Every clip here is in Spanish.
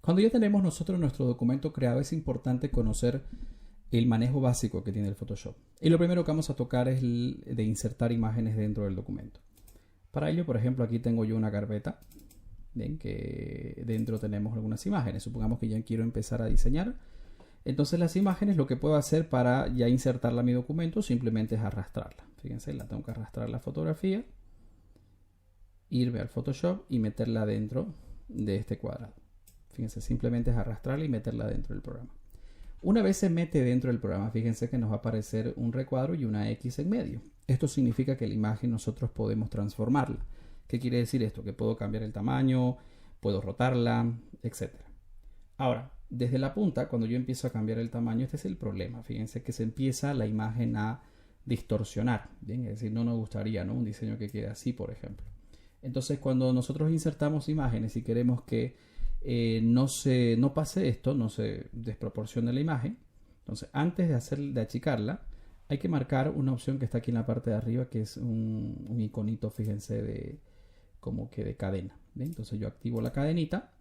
Cuando ya tenemos nosotros nuestro documento creado, es importante conocer el manejo básico que tiene el Photoshop. Y lo primero que vamos a tocar es el de insertar imágenes dentro del documento. Para ello, por ejemplo, aquí tengo yo una carpeta, ¿ven? Que dentro tenemos algunas imágenes. Supongamos que ya quiero empezar a diseñar. Entonces las imágenes, lo que puedo hacer para ya insertarla a mi documento simplemente es arrastrarla. Fíjense, la tengo que arrastrar la fotografía, irme al Photoshop y meterla dentro de este cuadrado. Fíjense, simplemente es arrastrarla y meterla dentro del programa. Una vez se mete dentro del programa, fíjense que nos va a aparecer un recuadro y una X en medio. Esto significa que la imagen nosotros podemos transformarla. ¿Qué quiere decir esto? Que puedo cambiar el tamaño, puedo rotarla, etc. Ahora, desde la punta, cuando yo empiezo a cambiar el tamaño, este es el problema. Fíjense que se empieza la imagen a distorsionar. ¿Bien? Es decir, no nos gustaría, ¿no? Un diseño que quede así, por ejemplo. Entonces, cuando nosotros insertamos imágenes y queremos que no pase esto, no se desproporcione la imagen, entonces antes de achicarla, hay que marcar una opción que está aquí en la parte de arriba, que es un iconito, fíjense, como que de cadena. ¿Bien? Entonces yo activo la cadenita.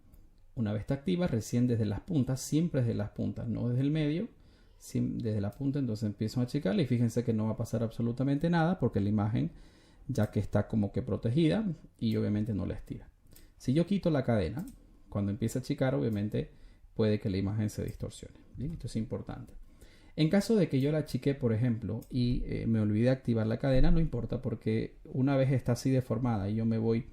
Una vez está activa, recién desde las puntas, siempre desde las puntas, no desde el medio, desde la punta, entonces empiezo a achicarla y fíjense que no va a pasar absolutamente nada porque la imagen ya que está como que protegida y obviamente no la estira. Si yo quito la cadena, cuando empiece a achicar, obviamente puede que la imagen se distorsione. Bien, esto es importante. En caso de que yo la achique, por ejemplo, y me olvide activar la cadena, no importa porque una vez está así deformada y yo me voy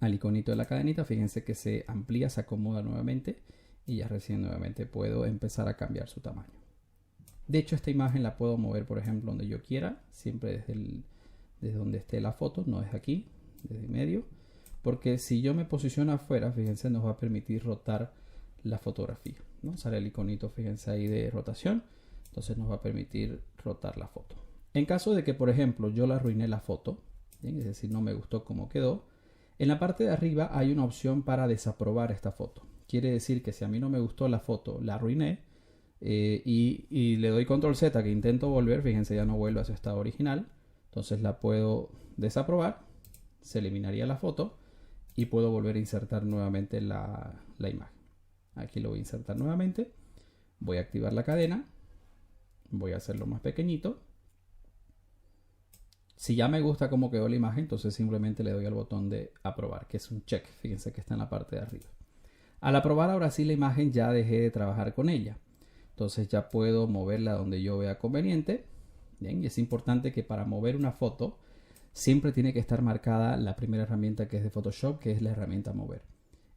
al iconito de la cadenita, fíjense que se amplía, se acomoda nuevamente y ya recién nuevamente puedo empezar a cambiar su tamaño. De hecho, esta imagen la puedo mover, por ejemplo, donde yo quiera, siempre desde donde esté la foto, no es aquí, desde el medio, porque si yo me posiciono afuera, fíjense, nos va a permitir rotar la fotografía, ¿no? Sale el iconito, fíjense ahí de rotación, entonces nos va a permitir rotar la foto. En caso de que, por ejemplo, yo la arruiné la foto, ¿bien? Es decir, no me gustó cómo quedó, en la parte de arriba hay una opción para desaprobar esta foto. Quiere decir que si a mí no me gustó la foto, la arruiné, y le doy control Z que intento volver, fíjense, ya no vuelve a su estado original. Entonces la puedo desaprobar, se eliminaría la foto y puedo volver a insertar nuevamente la imagen. Aquí lo voy a insertar nuevamente, voy a activar la cadena, voy a hacerlo más pequeñito. Si ya me gusta cómo quedó la imagen, entonces simplemente le doy al botón de aprobar, que es un check, fíjense que está en la parte de arriba. Al aprobar ahora sí la imagen ya dejé de trabajar con ella. Entonces ya puedo moverla donde yo vea conveniente. Bien, y es importante que para mover una foto siempre tiene que estar marcada la primera herramienta que es de Photoshop, que es la herramienta mover.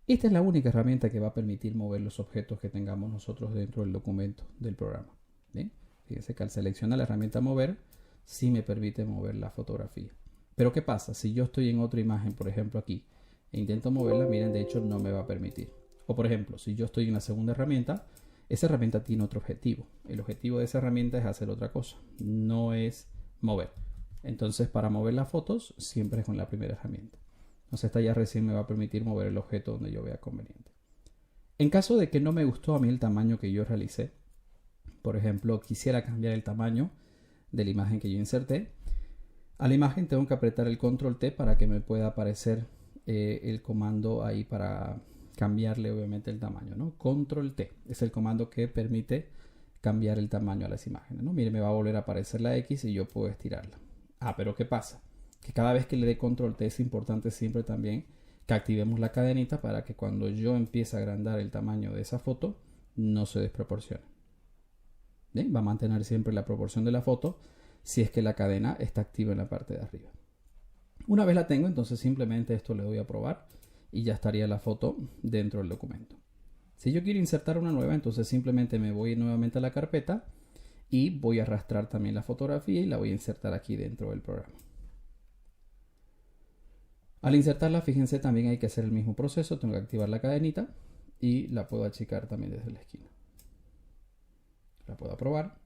Esta es la única herramienta que va a permitir mover los objetos que tengamos nosotros dentro del documento del programa. Bien, fíjense que al seleccionar la herramienta mover, sí me permite mover la fotografía. Pero ¿qué pasa? Si yo estoy en otra imagen, por ejemplo aquí, e intento moverla, miren, de hecho no me va a permitir. O por ejemplo, si yo estoy en la segunda herramienta, esa herramienta tiene otro objetivo. El objetivo de esa herramienta es hacer otra cosa, no es mover. Entonces, para mover las fotos, siempre es con la primera herramienta. Entonces, esta ya recién me va a permitir mover el objeto donde yo vea conveniente. En caso de que no me gustó a mí el tamaño que yo realicé, por ejemplo, quisiera cambiar el tamaño de la imagen que yo inserté, a la imagen tengo que apretar el control T para que me pueda aparecer el comando ahí para cambiarle obviamente el tamaño, ¿no? Control T es el comando que permite cambiar el tamaño a las imágenes, ¿no? Mire, me va a volver a aparecer la X y yo puedo estirarla. Ah, pero ¿qué pasa? Que cada vez que le dé control T es importante siempre también que activemos la cadenita para que cuando yo empiece a agrandar el tamaño de esa foto no se desproporcione. ¿Bien? Va a mantener siempre la proporción de la foto si es que la cadena está activa en la parte de arriba. Una vez la tengo, entonces simplemente esto le doy a probar y ya estaría la foto dentro del documento. Si yo quiero insertar una nueva, entonces simplemente me voy nuevamente a la carpeta y voy a arrastrar también la fotografía y la voy a insertar aquí dentro del programa. Al insertarla, fíjense, también hay que hacer el mismo proceso. Tengo que activar la cadenita y la puedo achicar también desde la esquina. La puedo aprobar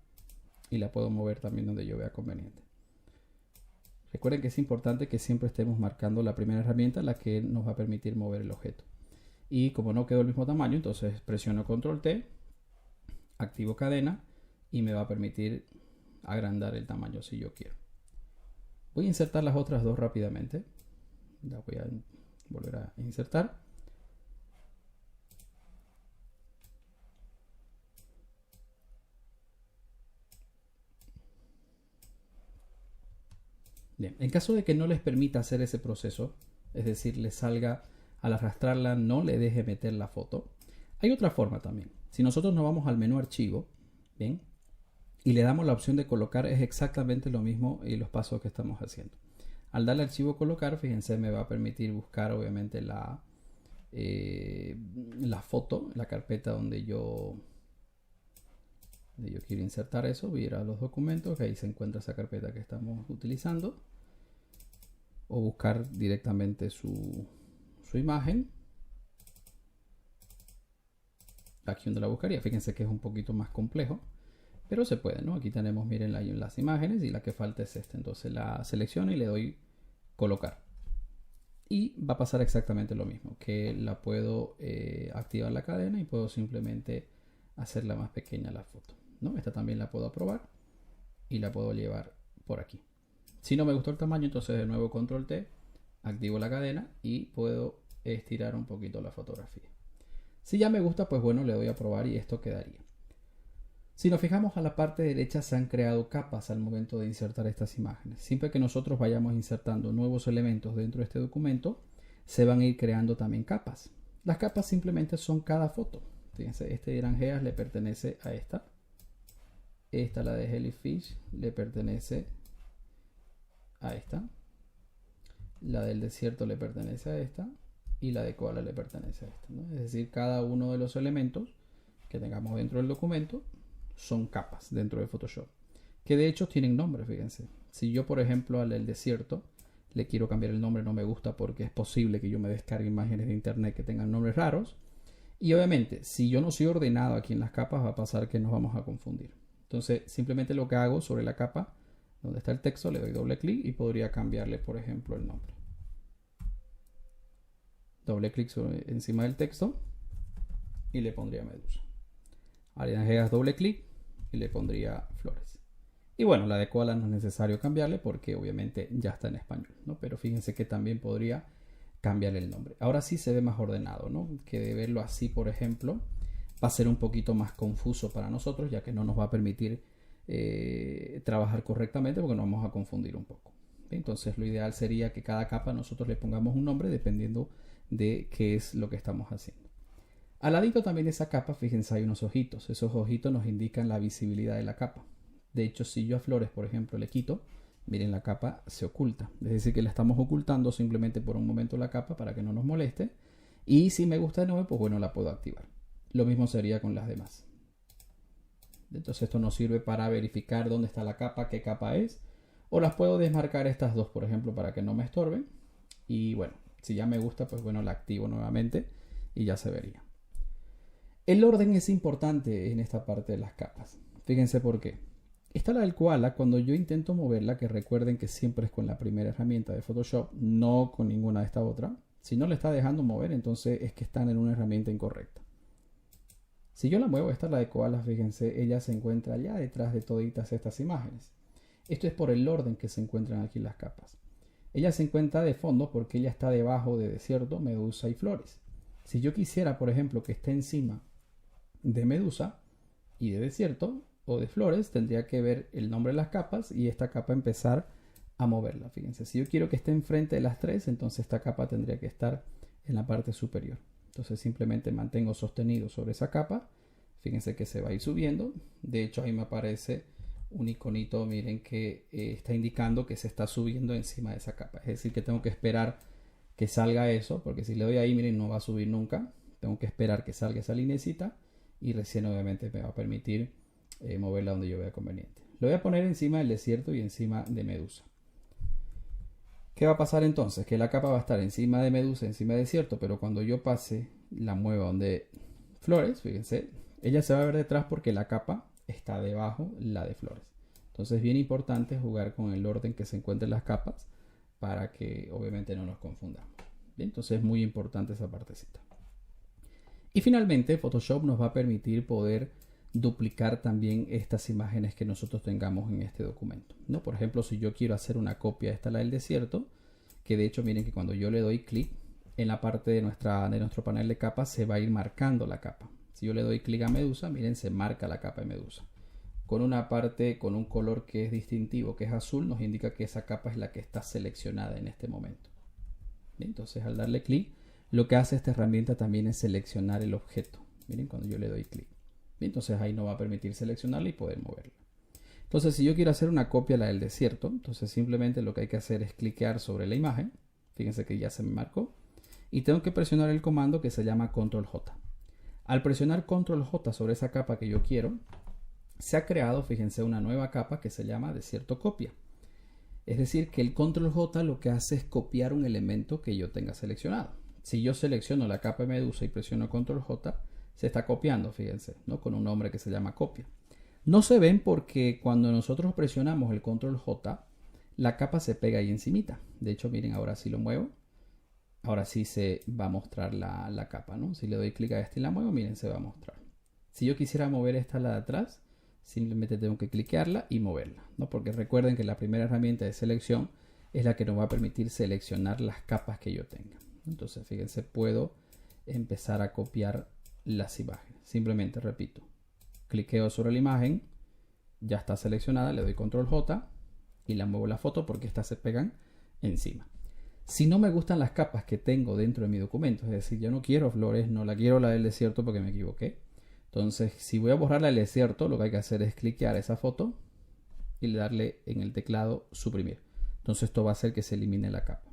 y la puedo mover también donde yo vea conveniente. Recuerden que es importante que siempre estemos marcando la primera herramienta, la que nos va a permitir mover el objeto. Y como no quedó el mismo tamaño, entonces presiono control T, activo cadena y me va a permitir agrandar el tamaño si yo quiero. Voy a insertar las otras dos rápidamente. La voy a volver a insertar. Bien, en caso de que no les permita hacer ese proceso, es decir, les salga al arrastrarla, no le deje meter la foto, hay otra forma también. Si nosotros nos vamos al menú archivo, bien, y le damos la opción de colocar, es exactamente lo mismo y los pasos que estamos haciendo. Al darle archivo colocar, fíjense, me va a permitir buscar obviamente la foto, la carpeta donde yo quiero insertar eso. Voy a ir a los documentos, que ahí se encuentra esa carpeta que estamos utilizando, o buscar directamente su imagen. Aquí donde la buscaría, fíjense que es un poquito más complejo, pero se puede, ¿no? Aquí tenemos, miren, las imágenes y la que falta es esta. Entonces la selecciono y le doy colocar. Y va a pasar exactamente lo mismo, que la puedo activar la cadena y puedo simplemente hacerla más pequeña la foto, ¿no? Esta también la puedo aprobar y la puedo llevar por aquí. Si no me gustó el tamaño, entonces de nuevo control T, activo la cadena y puedo estirar un poquito la fotografía. Si ya me gusta, pues bueno, le doy a probar y esto quedaría. Si nos fijamos a la parte derecha, se han creado capas al momento de insertar estas imágenes. Siempre que nosotros vayamos insertando nuevos elementos dentro de este documento, se van a ir creando también capas. Las capas simplemente son cada foto. Fíjense, este de Granjeas le pertenece a esta. Esta, la de Jellyfish, le pertenece a esta. La del desierto le pertenece a esta. Y la de Koala le pertenece a esta, ¿no? Es decir, cada uno de los elementos que tengamos dentro del documento son capas dentro de Photoshop, que de hecho tienen nombre. Fíjense, si yo por ejemplo al del desierto le quiero cambiar el nombre, no me gusta porque es posible que yo me descargue imágenes de internet que tengan nombres raros, y obviamente si yo no soy ordenado aquí en las capas va a pasar que nos vamos a confundir. Entonces simplemente lo que hago sobre la capa donde está el texto, le doy doble clic y podría cambiarle por ejemplo el nombre. Doble clic encima del texto y le pondría Medusa. Granjeas, doble clic y le pondría Flores. Y bueno, la de Koala no es necesario cambiarle porque obviamente ya está en español, ¿no? Pero fíjense que también podría cambiarle el nombre. Ahora sí se ve más ordenado, ¿no? Que de verlo así, por ejemplo, va a ser un poquito más confuso para nosotros, ya que no nos va a permitir trabajar correctamente porque nos vamos a confundir un poco. Entonces lo ideal sería que cada capa nosotros le pongamos un nombre dependiendo de qué es lo que estamos haciendo. Al ladito también de esa capa, fíjense, hay unos ojitos. Esos ojitos nos indican la visibilidad de la capa. De hecho, si yo a Flores, por ejemplo, le quito, miren, la capa se oculta. Es decir, que le estamos ocultando simplemente por un momento la capa para que no nos moleste. Y si me gusta de nuevo, pues bueno, la puedo activar. Lo mismo sería con las demás. Entonces esto nos sirve para verificar dónde está la capa, qué capa es. O las puedo desmarcar estas dos, por ejemplo, para que no me estorben. Y bueno, si ya me gusta, pues bueno, la activo nuevamente y ya se vería. El orden es importante en esta parte de las capas. Fíjense por qué. Esta la del Koala, cuando yo intento moverla, que recuerden que siempre es con la primera herramienta de Photoshop, no con ninguna de esta otra. Si no le está dejando mover, entonces es que están en una herramienta incorrecta. Si yo la muevo, esta es la de Koala, fíjense, ella se encuentra allá detrás de toditas estas imágenes. Esto es por el orden que se encuentran aquí las capas. Ella se encuentra de fondo porque ella está debajo de Desierto, Medusa y Flores. Si yo quisiera, por ejemplo, que esté encima de Medusa y de Desierto o de Flores, tendría que ver el nombre de las capas y esta capa empezar a moverla. Fíjense, si yo quiero que esté enfrente de las tres, entonces esta capa tendría que estar en la parte superior. Entonces simplemente mantengo sostenido sobre esa capa. Fíjense que se va a ir subiendo. De hecho ahí me aparece un iconito, miren, que está indicando que se está subiendo encima de esa capa. Es decir, que tengo que esperar que salga eso, porque si le doy ahí, miren, no va a subir nunca. Tengo que esperar que salga esa linecita y recién obviamente me va a permitir moverla donde yo vea conveniente. Lo voy a poner encima del desierto y encima de Medusa. ¿Qué va a pasar entonces? Que la capa va a estar encima de Medusa, encima de desierto, pero cuando yo pase la mueva donde Flores, fíjense, ella se va a ver detrás porque la capa está debajo la de Flores. Entonces es bien importante jugar con el orden que se encuentren las capas para que obviamente no nos confundamos. Bien, entonces es muy importante esa partecita. Y finalmente Photoshop nos va a permitir poder duplicar también estas imágenes que nosotros tengamos en este documento, ¿no? Por ejemplo, si yo quiero hacer una copia, esta la del desierto, que de hecho miren que cuando yo le doy clic en la parte de nuestro panel de capas se va a ir marcando la capa. Si yo le doy clic a Medusa, miren, se marca la capa de Medusa. con una parte, con un color que es distintivo, que es azul, nos indica que esa capa es la que está seleccionada en este momento. Bien, entonces al darle clic, lo que hace esta herramienta también es seleccionar el objeto. Miren cuando yo le doy clic. Entonces ahí nos va a permitir seleccionarla y poder moverla. Entonces si yo quiero hacer una copia la del desierto, entonces simplemente lo que hay que hacer es cliquear sobre la imagen. Fíjense que ya se me marcó. Y tengo que presionar el comando que se llama Control J. Al presionar Control J sobre esa capa que yo quiero, se ha creado, fíjense, una nueva capa que se llama desierto copia. Es decir, que el Control J lo que hace es copiar un elemento que yo tenga seleccionado. Si yo selecciono la capa de medusa y presiono Control J, se está copiando, fíjense, ¿no? Con un nombre que se llama copia. No se ven porque cuando nosotros presionamos el Control J, la capa se pega ahí encimita. De hecho, miren, ahora sí lo muevo. Ahora sí se va a mostrar la capa, ¿no? Si le doy clic a esta y la muevo, miren, se va a mostrar. Si yo quisiera mover esta a la de atrás, simplemente tengo que cliquearla y moverla, ¿no? Porque recuerden que la primera herramienta de selección es la que nos va a permitir seleccionar las capas que yo tenga. Entonces, fíjense, puedo empezar a copiar las imágenes. Simplemente, repito, cliqueo sobre la imagen, ya está seleccionada, le doy Control J y la muevo la foto porque estas se pegan encima. Si no me gustan las capas que tengo dentro de mi documento, es decir, yo no quiero flores, no la quiero la del desierto porque me equivoqué. Entonces, si voy a borrar la del desierto, lo que hay que hacer es cliquear esa foto y darle en el teclado suprimir. Entonces esto va a hacer que se elimine la capa.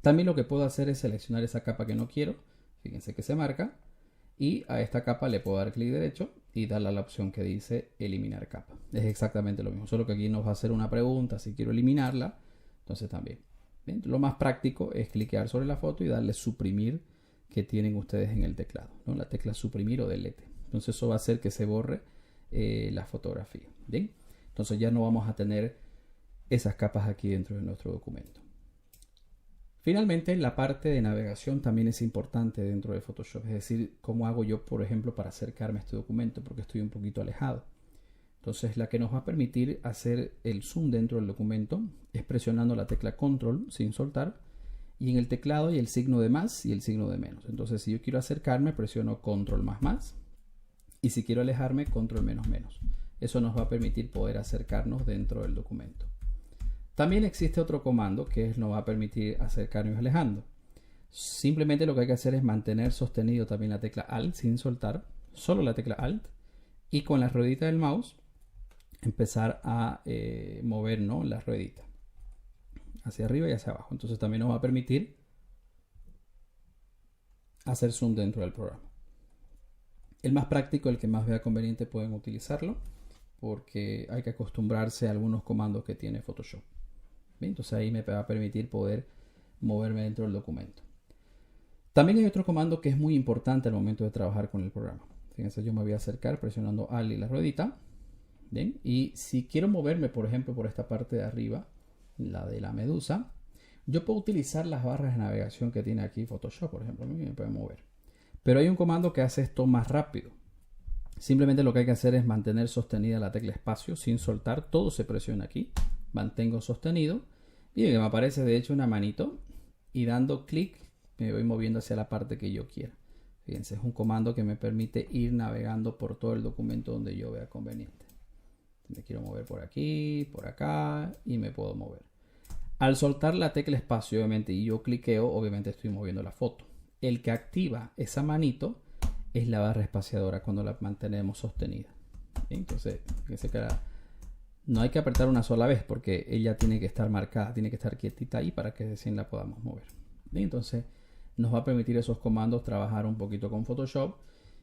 También lo que puedo hacer es seleccionar esa capa que no quiero. Fíjense que se marca. Y a esta capa le puedo dar clic derecho y darle a la opción que dice eliminar capa. Es exactamente lo mismo, solo que aquí nos va a hacer una pregunta si quiero eliminarla. Entonces también. Bien, lo más práctico es cliquear sobre la foto y darle suprimir que tienen ustedes en el teclado, ¿no? La tecla suprimir o delete. Entonces eso va a hacer que se borre la fotografía. Bien, entonces ya no vamos a tener esas capas aquí dentro de nuestro documento. Finalmente, la parte de navegación también es importante dentro de Photoshop. Es decir, cómo hago yo, por ejemplo, para acercarme a este documento porque estoy un poquito alejado. Entonces, la que nos va a permitir hacer el zoom dentro del documento es presionando la tecla Control sin soltar. Y en el teclado hay el signo de más y el signo de menos. Entonces, si yo quiero acercarme, presiono Control más más. Y si quiero alejarme, Control menos menos. Eso nos va a permitir poder acercarnos dentro del documento. También existe otro comando que nos va a permitir acercarnos alejando. Simplemente lo que hay que hacer es mantener sostenido también la tecla Alt sin soltar, solo la tecla Alt, y con la ruedita del mouse empezar a mover, ¿no?, la ruedita hacia arriba y hacia abajo. Entonces también nos va a permitir hacer zoom dentro del programa. El más práctico, el que más vea conveniente, pueden utilizarlo porque hay que acostumbrarse a algunos comandos que tiene Photoshop. Bien, entonces ahí me va a permitir poder moverme dentro del documento. También hay otro comando que es muy importante al momento de trabajar con el programa. Fíjense, yo me voy a acercar presionando Alt y la ruedita. Bien, y si quiero moverme, por ejemplo, por esta parte de arriba, la de la medusa, yo puedo utilizar las barras de navegación que tiene aquí Photoshop, por ejemplo, me puede mover. Pero hay un comando que hace esto más rápido. Simplemente lo que hay que hacer es mantener sostenida la tecla espacio sin soltar, todo se presiona aquí, mantengo sostenido, y me aparece de hecho una manito y dando clic me voy moviendo hacia la parte que yo quiera. Fíjense, es un comando que me permite ir navegando por todo el documento donde yo vea conveniente. Me quiero mover por aquí, por acá y me puedo mover. Al soltar la tecla espacio, obviamente, y yo cliqueo, obviamente estoy moviendo la foto. El que activa esa manito es la barra espaciadora cuando la mantenemos sostenida. ¿Bien? Entonces, fíjense que no hay que apretar una sola vez porque ella tiene que estar marcada, tiene que estar quietita ahí para que recién la podamos mover. ¿Bien? Entonces, nos va a permitir esos comandos trabajar un poquito con Photoshop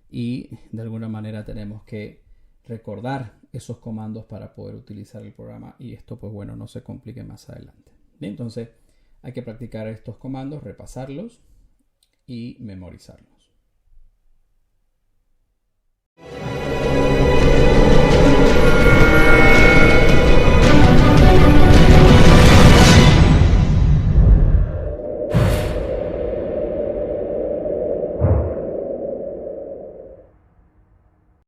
y de alguna manera tenemos que recordar esos comandos para poder utilizar el programa y esto, pues bueno, no se complique más adelante. Bien, entonces hay que practicar estos comandos, repasarlos y memorizarlos.